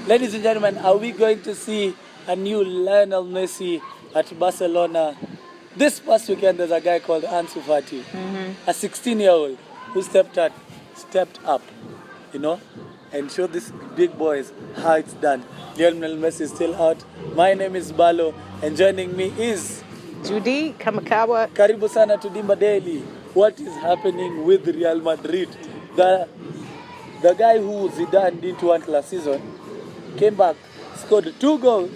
Ladies and gentlemen, are we going to see a new Lionel Messi at Barcelona? This past weekend, there's a guy called Ansu Fati, a 16-year-old who stepped up, you know, and showed these big boys how it's done. Lionel Messi is still out. My name is Balo, and joining me is Judy Kamakawa. Karibu sana to Dimba Daily. What is happening with Real Madrid? The guy who Zidane didn't want last season came back, scored 2 goals,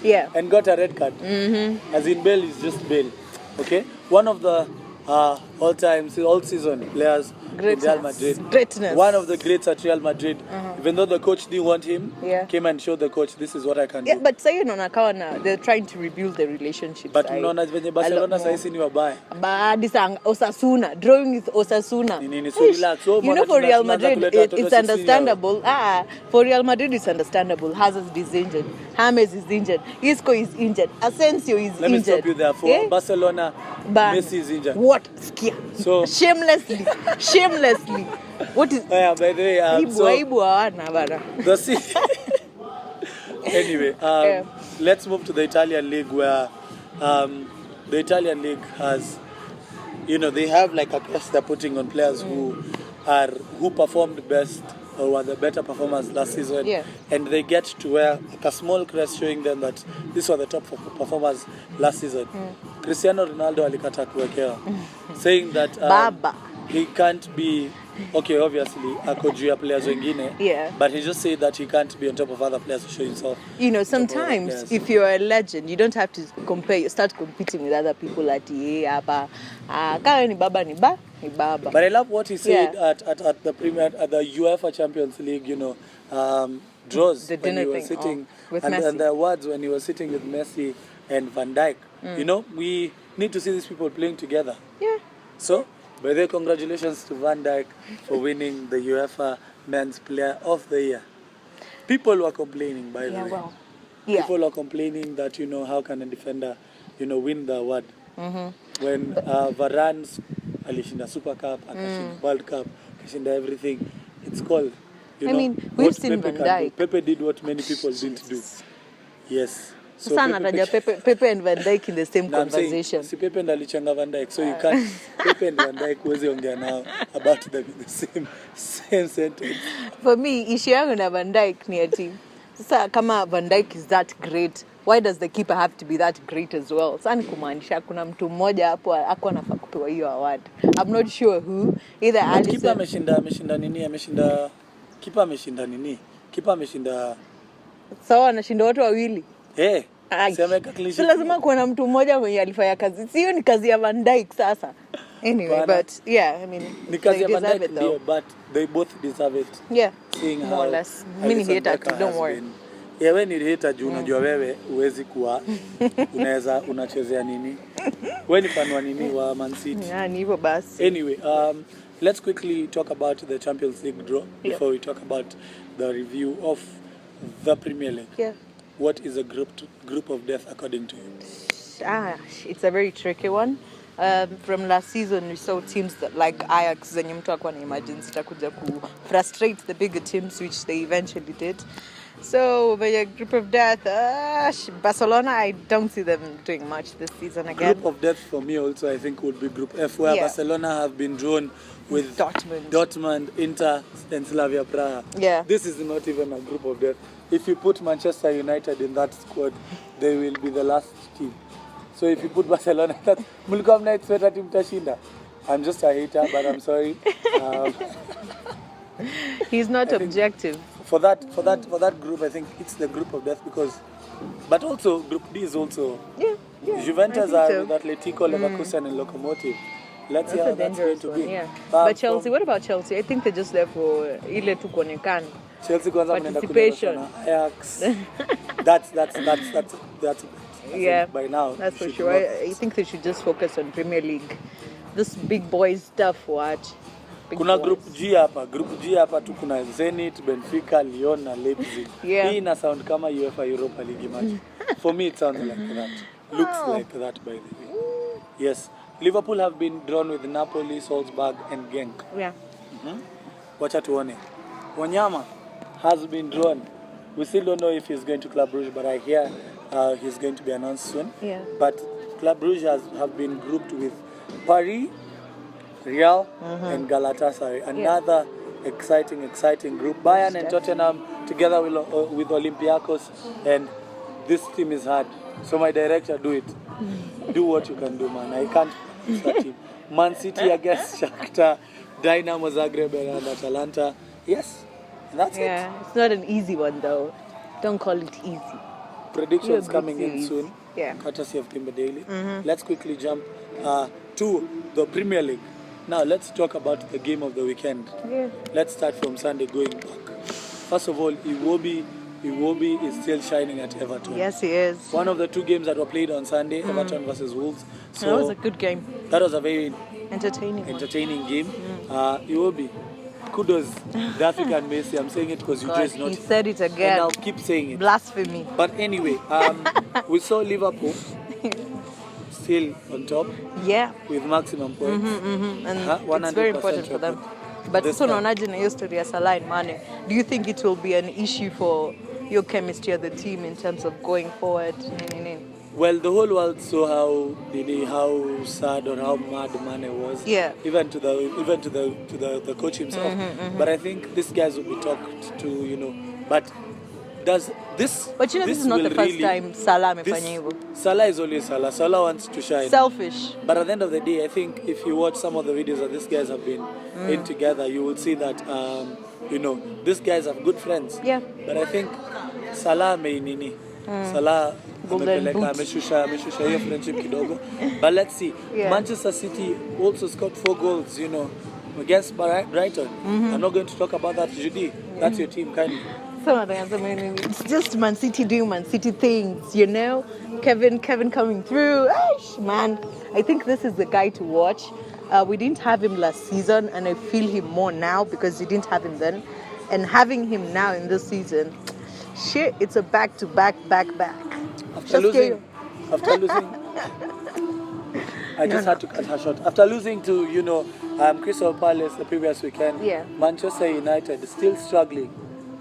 and got a red card. As in Bale is just Bale. Okay, one of the all-season players in Real Madrid. Greatness. One of the greats at Real Madrid. Even though the coach didn't want him, came and showed the coach, this is what I can do. But say they're trying to rebuild the relationship. But unaona venye Barcelona saisi ni wabaya. Osasuna, drawing with Osasuna. So relax. So you know, for Real Madrid, it's understandable. For Real Madrid, it's understandable. Hazard is injured. James is injured. Isco is injured. Asensio is injured. Let me stop you there. For Barcelona, Messi is injured. What? So shamelessly. What is? By the way, anyway, let's move to the Italian league, where the Italian league has, they have like a test they're putting on players who performed best or were the better performers last season, and they get to wear like a small crest showing them that these were the top performers last season. Cristiano Ronaldo alikata kuwekea, saying that he can't be, okay, obviously ako juu ya players wengine, but he just said that he can't be on top of other players to show himself. Sometimes if you're a legend, you don't have to start competing with other people at kama ni baba ni baba. But I love what he said at the UEFA Champions League, draws the when he was sitting with and Messi. the awards when he was sitting with Messi and Van Dijk. We need to see these people playing together. So, by the way, congratulations to Van Dijk for winning the UEFA Men's Player of the Year. People were complaining, by the way. People are complaining that, how can a defender, win the award? When Varane's alishinda Super Cup, akashinda World Cup, akashinda everything. It's called, we've seen Van Dijk. Pepe did what many people didn't do. Yes. So Pepe and Van Dijk in the same conversation. Si Pepe ndo alichanga Van Dijk, so you can't Pepe and Van Dijk huwezi ongea now about them in the same sentence. For me, issue yangu na Van Dijk ni ati sasa kama Van Dijk is that great, why does the keeper have to be that great as well? Sasa ni kumaanisha kuna mtu mmoja hapo ako anafaa kupewa hiyo award. I'm not sure who, either Alisson. Keeper ameshinda nini? Keeper ameshinda sawa, anashinda watu wawili. So lazima kuwa na mtu mmoja mwenye alifanya kazi. Sio ni kazi ya Van Dijk sasa. Anyway, but ni kazi ya Van Dijk ndio, but they both deserve it. More or less. Mimi ni hater, don't worry. Wewe ni hater juu unajua wewe huwezi kuwa unaweza unachezea nini? Wewe ni fan wa nini wa Man City? Ni hivyo basi. Anyway, let's quickly talk about the Champions League draw before we talk about the review of the Premier League. What is a group of death according to you? It's a very tricky one. From last season, we saw teams that like Ajax, zenye mtu akuwa na imagine zitakuja ku frustrate the bigger teams, which they eventually did. So, the group of death, Barcelona, I don't see them doing much this season again. Group of death for me also, I think, would be Group F, where Barcelona have been drawn with Dortmund, Inter, and Slavia Praha. This is not even a group of death. If you put Manchester United in that squad, they will be the last team. So if you put Barcelona, mulikuwa mna expect ati mtashinda. I'm just a hater, but I'm sorry. He's not objective. For that group, I think it's the group of death but also Group D is also. Juventus are with Atletico, Leverkusen, and Lokomotiv. Let's see how that's going to be. But Chelsea, what about Chelsea? I think they're just there for ile tu kuonekana. Chelsea kwanza mnaenda kuonekana Ajax. That's by now. That's for sure. I think they should just focus on Premier League. This big boy stuff, watch. Kuna Group G hapa tu kuna Zenit, Benfica, Lyon na Leipzig. Hii ina sound kama UEFA Europa League match. For me it sounds like that. Looks like that, by the way. Yes. Liverpool have been drawn with Napoli, Salzburg and Genk. Yeah. Wacha tuone. Wanyama has been drawn We still don't know if he's going to Club Brugge, but I hear he's going to be announced soon. Yeah. But Club Brugge have been grouped with Paris, Real, and Galatasaray. Another exciting group. Bayern and Tottenham together with Olympiacos, and this team is hard. So my director, do it. Do what you can do, man. I can't promise that team. Man City against Shakhtar, Dynamo Zagreb and Atalanta. Yes, and that's it. Yeah, it's not an easy one though. Don't call it easy. Predictions coming in soon. Yeah. Courtesy of Timber Daily. Let's quickly jump to the Premier League. Now let's talk about the game of the weekend. Yeah. Let's start from Sunday going back. First of all, Iwobi is still shining at Everton. Yes, he is. One of the two games that were played on Sunday, Everton versus Wolves. So that was a good game. That was a very Entertaining game. Iwobi, kudos, the African Messi. I'm saying it because you just not. He said it again. And I'll keep saying it. Blasphemy. But anyway, we saw Liverpool still on top. Yeah. With maximum points. And it's very important for them. But so unaonaje na hiyo story ya Salah and Mane? Do you think it will be an issue for your chemistry of the team in terms of going forward? Well, the whole world saw how sad or how mad Mane was. Yeah. Even to the coach himself. But I think these guys will be talked to, But this is not the first time Salah amefanya hivyo. Salah is always Salah. Salah wants to shine. Selfish. But at the end of the day, I think if you watch some of the videos that these guys have been in together, you will see that these guys have good friends. Yeah. But I think Salah Salah ameshusha hiyo friendship kidogo. But let's see. Yeah. Manchester City also scored 4 goals, against Brighton. I'm not going to talk about that, Judy. That's your team, kindly. It's just Man City doing Man City things, Kevin coming through. Man, I think this is the guy to watch. We didn't have him last season, and I feel him more now because we didn't have him then. And having him now in this season, it's a back. After losing, I just had to cut her short. After losing to, Crystal Palace the previous weekend, Manchester United is still struggling.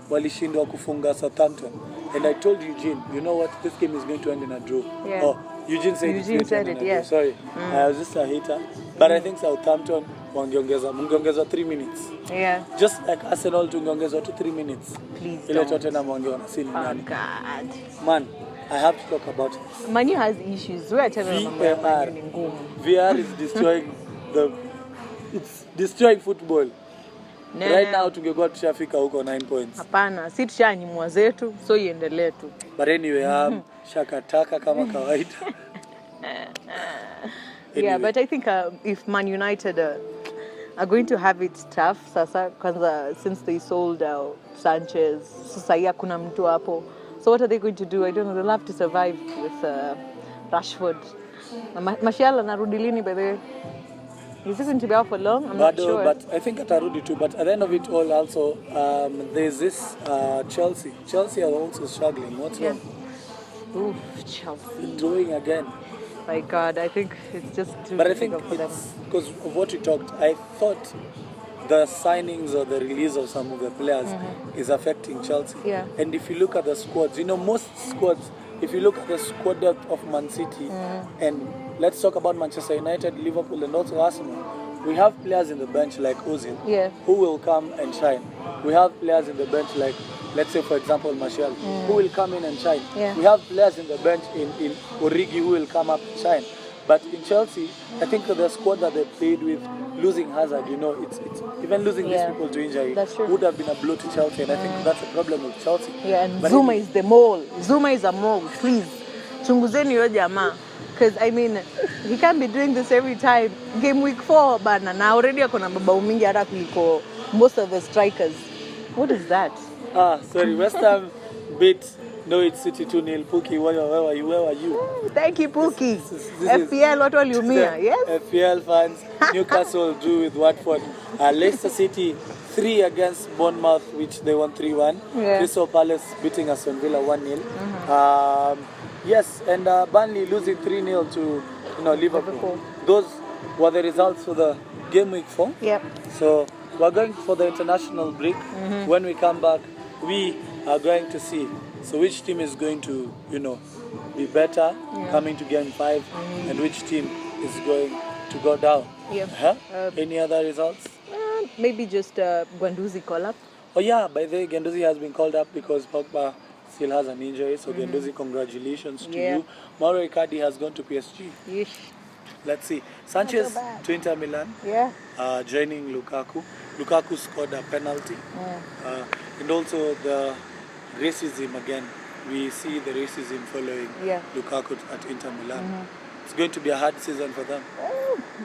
Walishindwa kufunga Southampton. And I told Eugene, you know what, this game is going to end in a draw. Yeah. Oh, Eugene said it's going to end in a draw. Sorry, I was just a hater. But I think Southampton mungeongeza 3 minutes. Yeah. Just like Arsenal tungeongezwa to 3 minutes. Please Ile Tottenham wangeona si Oh God. Man, I have to talk about it. Manu has issues. We're telling them VR is destroying football. Right now tungekuwa tushafika huko 9 points. Hapana, si tushanyimwa zetu, so iendelee tu. But anyway, shakataka kama kawaida. Yeah, but I think if Man United are going to have it tough sasa kwanza since they sold Sanchez, sasa hakuna mtu hapo. So what are they going to do? I don't know. They'll have to survive with Rashford. Martial anarudi lini by the way? Is he going to be out for long? I'm not sure. But I think atarudi too. But at the end of it all, also there's this Chelsea. Chelsea are also struggling. What's wrong? Ooh, Chelsea. Drawing again. My God, I think it's just too But I think difficult for them. because of what we talked, I thought the signings or the release of some of the players is affecting Chelsea. Yeah. And if you look at the squads, most squads, if you look at the squad depth of Man City, and let's talk about Manchester United, Liverpool, and also Arsenal, we have players in the bench like Ozil, who will come and shine. We have players in the bench like, let's say, for example, Martial, who will come in and shine. Yeah. We have players in the bench in Origi who will come up and shine. But in Chelsea, I think the squad that they played with, losing Hazard, it's even losing these people to injury would have been a blow to Chelsea, and I think that's a problem with Chelsea. Yeah, and Zuma is the mole. Zuma is a mole, please. Chunguzeni yo jamaa. Because, I mean, he can't be doing this every time. Game week 4, bana, na already akona babao mingi hata kuliko most of the strikers. What is that? Sorry, West Ham beat Norwich City 2-0. Pookie, where were you? Thank you, Pookie. FPL, what will you mean? Yes? FPL fans, Newcastle drew with Watford. Leicester City 3 against Bournemouth, which they won 3-1. Yeah. Crystal Palace beating Aston Villa 1-0. Yes, and Burnley losing 3-0 to Liverpool. Those were the results for the game week 4. Yep. So we're going for the international break. When we come back, we are going to see. So which team is going to, be better coming to game 5, and which team is going to go down. Yeah. Any other results? Maybe just Guendouzi call-up. Oh yeah, by the way, Guendouzi has been called up because Pogba still has an injury. So Guendouzi, congratulations to you. Mauro Icardi has gone to PSG. Yeesh. Let's see. Sanchez so bad. to Inter Milan. Yeah. Joining Lukaku. Lukaku scored a penalty. And also the racism again. We see the racism following Lukaku at Inter Milan. It's going to be a hard season for them.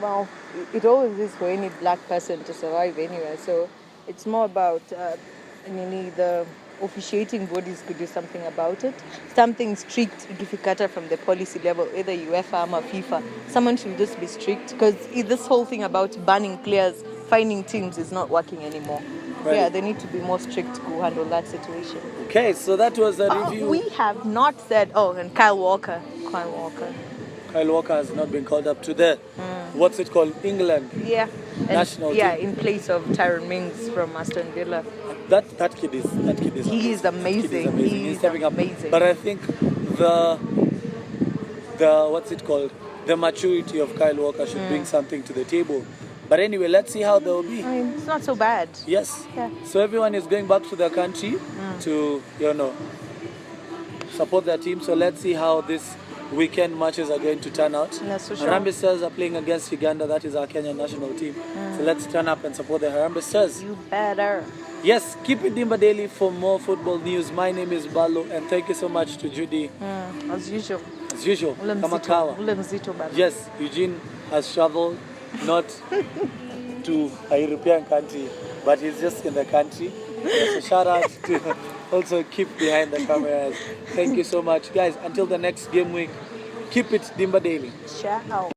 Well, it always is for any black person to survive anyway. So it's more about the officiating bodies could do something about it. Something strict ikifika from the policy level, either UEFA or FIFA. Someone should just be strict, because this whole thing about banning players, finding teams is not working anymore. Right. Yeah, they need to be more strict to handle that situation. Okay, so that was a review. We have not said, and Kyle Walker. Kyle Walker has not been called up to the, what's it called, England national team. In place of Tyrone Mings from Aston Villa. That kid is He is amazing. He's stepping up. Amazing. But I think the what's it called, the maturity of Kyle Walker should bring something to the table. But anyway, let's see how they'll be. It's not so bad. Yes. Yeah. So everyone is going back to their country to support their team. So let's see how this weekend matches are going to turn out. That's for sure. Harambee Stars are playing against Uganda. That is our Kenyan national team. So let's turn up and support the Harambee Stars. You better. Yes, keep it Dimba Daily for more football news. My name is Balo, and thank you so much to Judy. As usual. Kamakawa. Yes, Eugene has traveled not to a European country, but he's just in the country. So shout out to also keep behind the cameras. Thank you so much, guys. Until the next game week, keep it Dimba Daily. Ciao.